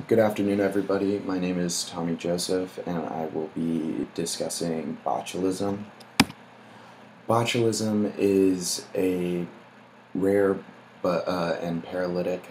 Good afternoon, everybody. My name is Tommy Joseph, and I will be discussing botulism. Botulism is a rare and paralytic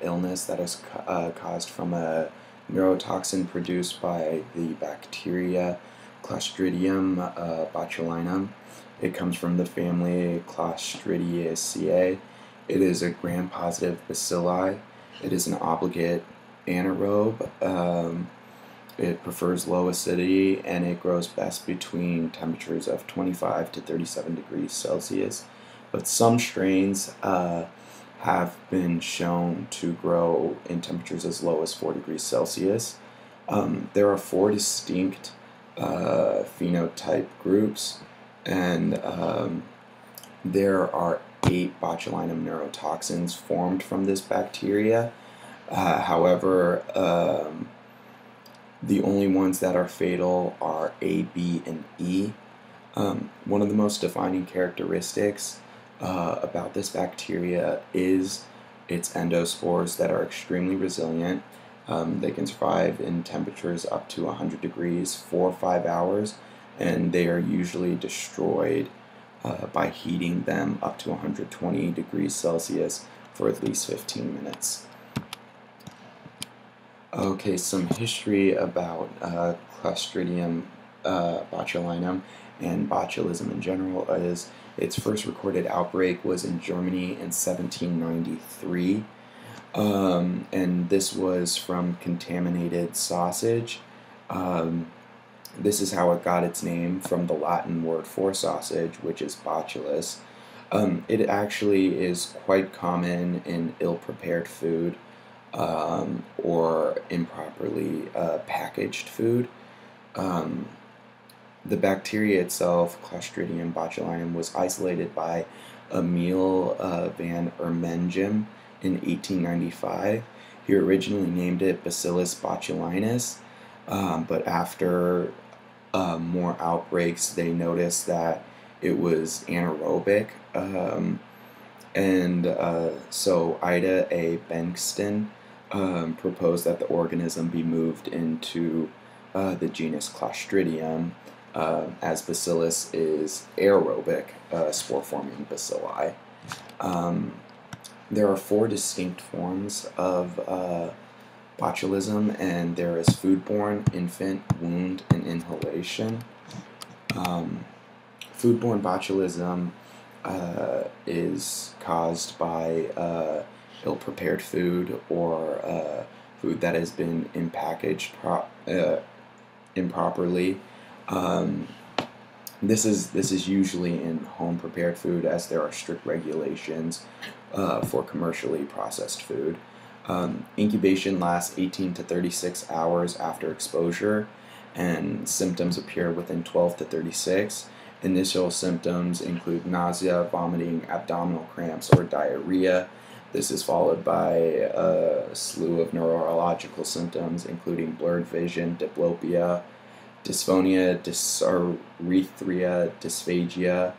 illness that is caused from a neurotoxin produced by the bacteria Clostridium botulinum. It comes from the family Clostridiaceae. It is a gram-positive bacilli. It is an obligate anaerobe. It prefers low acidity, and it grows best between temperatures of 25 to 37 degrees Celsius. But some strains have been shown to grow in temperatures as low as 4 degrees Celsius. There are four distinct phenotype groups, and there are 8 botulinum neurotoxins formed from this bacteria. However, the only ones that are fatal are A, B, and E. One of the most defining characteristics about this bacteria is its endospores that are extremely resilient. They can survive in temperatures up to 100 degrees for 5 hours, and they are usually destroyed by heating them up to 120 degrees Celsius for at least 15 minutes. Okay, some history about Clostridium botulinum and botulism in general is its first recorded outbreak was in Germany in 1793, and this was from contaminated sausage. This is how it got its name from the Latin word for sausage, which is botulus. It actually is quite common in ill-prepared food. Or improperly packaged food. The bacteria itself, Clostridium botulinum, was isolated by Emil van Ermenegem in 1895. He originally named it Bacillus botulinus, but after more outbreaks, they noticed that it was anaerobic. So Ida A. Bengtson proposed that the organism be moved into the genus Clostridium, as Bacillus is aerobic spore-forming bacilli. There are 4 distinct forms of botulism, and there is foodborne, infant, wound, and inhalation. Foodborne botulism is caused by ill-prepared food or food that has been improperly. This is usually in home-prepared food, as there are strict regulations for commercially processed food. Incubation lasts 18 to 36 hours after exposure, and symptoms appear within 12 to 36. Initial symptoms include nausea, vomiting, abdominal cramps, or diarrhea. This is followed by a slew of neurological symptoms, including blurred vision, diplopia, dysphonia, dysarthria, dysphagia,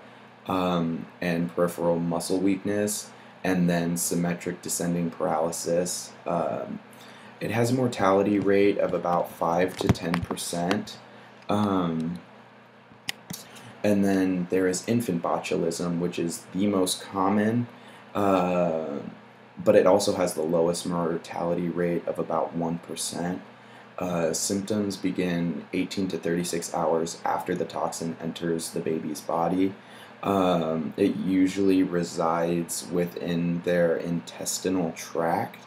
and peripheral muscle weakness, and then symmetric descending paralysis. It has a mortality rate of about 5 to 10%. And then there is infant botulism, which is the most common, but it also has the lowest mortality rate of about 1%. Symptoms begin 18 to 36 hours after the toxin enters the baby's body. It usually resides within their intestinal tract,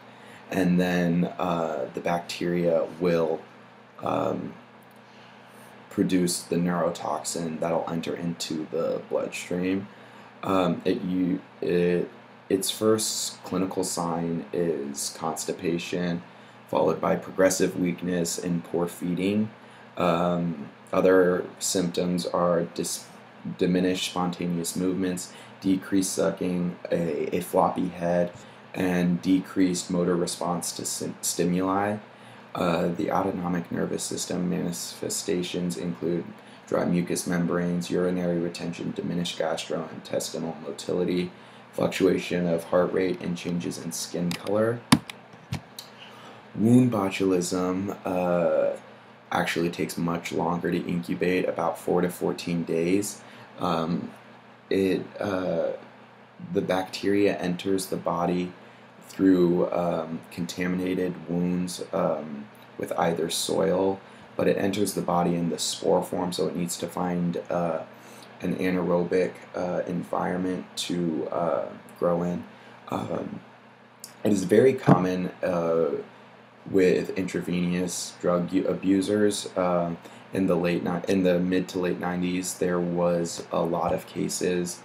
and then the bacteria will produce the neurotoxin that'll enter into the bloodstream. Its first clinical sign is constipation, followed by progressive weakness and poor feeding. Other symptoms are diminished spontaneous movements, decreased sucking, a floppy head, and decreased motor response to stimuli. The autonomic nervous system manifestations include dry mucous membranes, urinary retention, diminished gastrointestinal motility, fluctuation of heart rate, and changes in skin color. Wound botulism actually takes much longer to incubate, about 4 to 14 days. Um, the bacteria enters the body through contaminated wounds with either soil, but it enters the body in the spore form, so it needs to find an anaerobic environment to grow in. It is very common with intravenous drug abusers. In the mid to late 90s, there was a lot of cases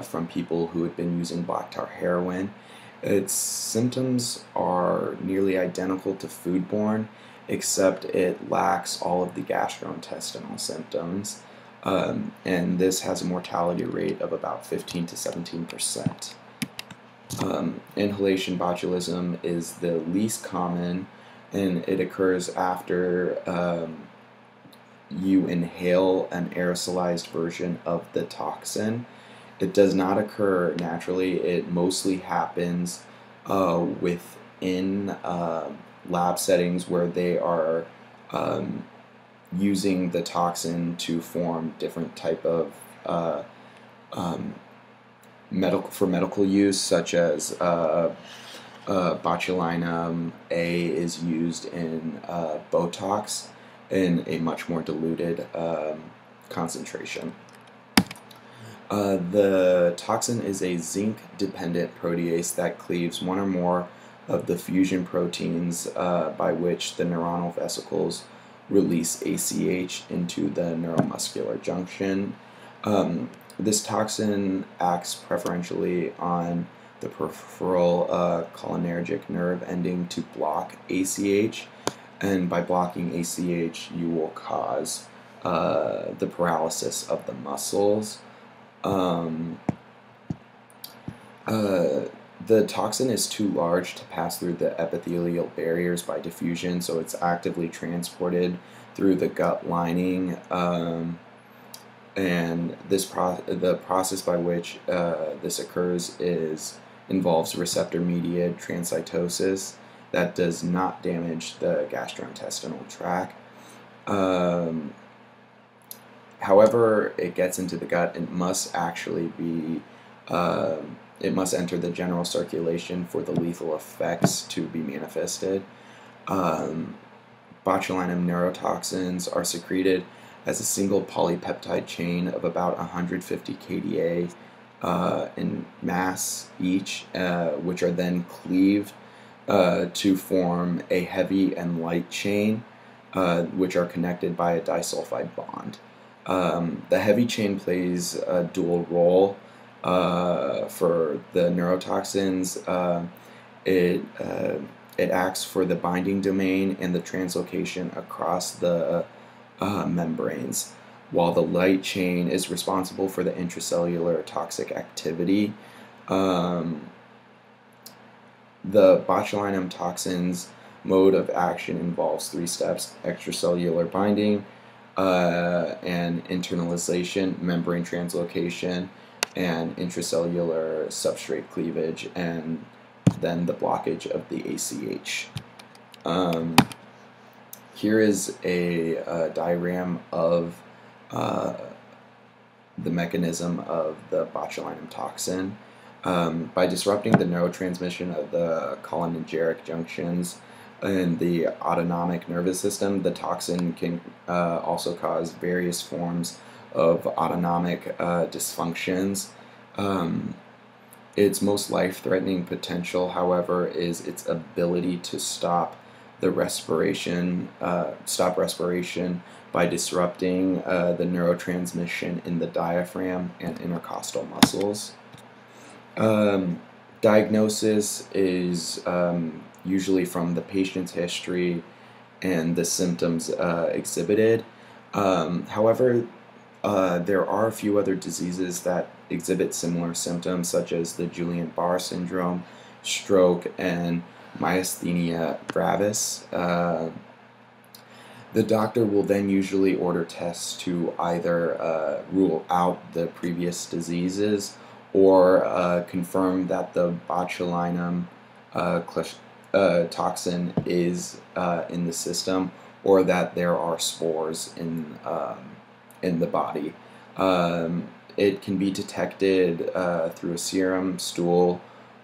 from people who had been using black tar heroin. Its symptoms are nearly identical to foodborne, except it lacks all of the gastrointestinal symptoms, and this has a mortality rate of about 15 to 17%. Inhalation botulism is the least common, and it occurs after you inhale an aerosolized version of the toxin. It does not occur naturally. It mostly happens within lab settings where they are using the toxin to form different type of medical use, such as botulinum A is used in Botox in a much more diluted concentration. The toxin is a zinc-dependent protease that cleaves one or more of the fusion proteins by which the neuronal vesicles release ACH into the neuromuscular junction. This toxin acts preferentially on the peripheral cholinergic nerve ending to block ACH, and by blocking ACH you will cause the paralysis of the muscles. The toxin is too large to pass through the epithelial barriers by diffusion, so it's actively transported through the gut lining, and the process by which this occurs involves receptor-mediated transcytosis that does not damage the gastrointestinal tract. However, it gets into the gut, it must actually be it must enter the general circulation for the lethal effects to be manifested. Botulinum neurotoxins are secreted as a single polypeptide chain of about 150 kDa in mass each, which are then cleaved to form a heavy and light chain, which are connected by a disulfide bond. The heavy chain plays a dual role for the neurotoxins. It acts for the binding domain and the translocation across the membranes, while the light chain is responsible for the intracellular toxic activity. The botulinum toxins mode of action involves 3 steps: extracellular binding, and internalization, membrane translocation, and intracellular substrate cleavage, and then the blockage of the ACH. Here is a diagram of the mechanism of the botulinum toxin. By disrupting the neurotransmission of the cholinergic junctions in the autonomic nervous system, the toxin can also cause various forms of autonomic dysfunctions. Its most life-threatening potential, however, is its ability to stop respiration by disrupting the neurotransmission in the diaphragm and intercostal muscles. Diagnosis is usually from the patient's history and the symptoms exhibited. However, there are a few other diseases that exhibit similar symptoms, such as the Guillain-Barré syndrome, stroke, and myasthenia gravis. The doctor will then usually order tests to either rule out the previous diseases or confirm that the botulinum toxin is in the system, or that there are spores in the body. It can be detected through a serum, stool,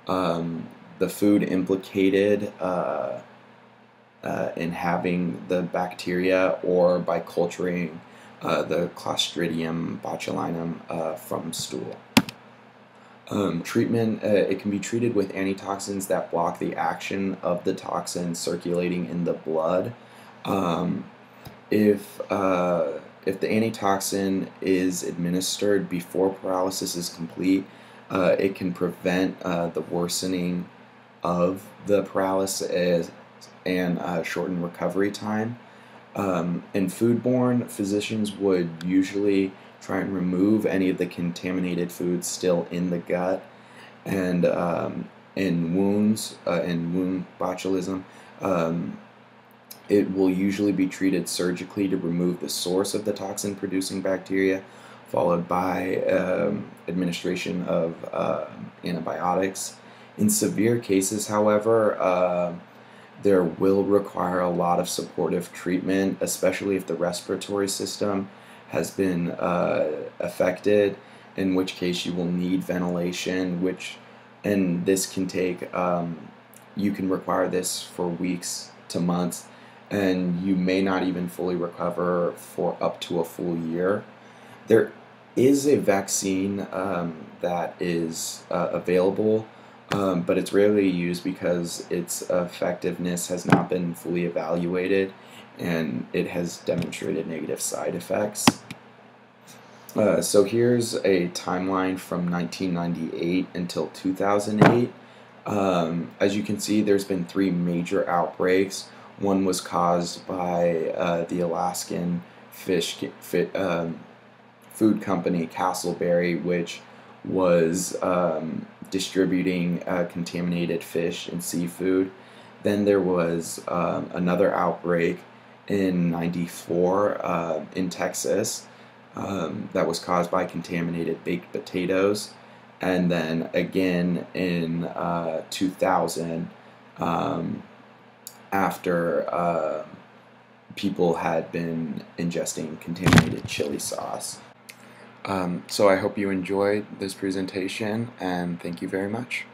the food implicated in having the bacteria, or by culturing the Clostridium botulinum from stool. Treatment, it can be treated with antitoxins that block the action of the toxin circulating in the blood. If the antitoxin is administered before paralysis is complete, it can prevent the worsening of the paralysis and shorten recovery time. In foodborne, physicians would usually try and remove any of the contaminated foods still in the gut. And in wounds, in wound botulism, it will usually be treated surgically to remove the source of the toxin-producing bacteria, followed by administration of antibiotics. In severe cases, however, there will require a lot of supportive treatment, especially if the respiratory system has been affected, in which case you will need ventilation, and this can take, you can require this for weeks to months, and you may not even fully recover for up to a full year. There is a vaccine that is available, but it's rarely used because its effectiveness has not been fully evaluated, and it has demonstrated negative side effects. So here's a timeline from 1998 until 2008. As you can see, there's been 3 major outbreaks. One was caused by the Alaskan food company Castleberry, which was distributing contaminated fish and seafood. Then there was another outbreak in '94 in Texas that was caused by contaminated baked potatoes, and then again in 2000 after people had been ingesting contaminated chili sauce. So I hope you enjoyed this presentation, and thank you very much.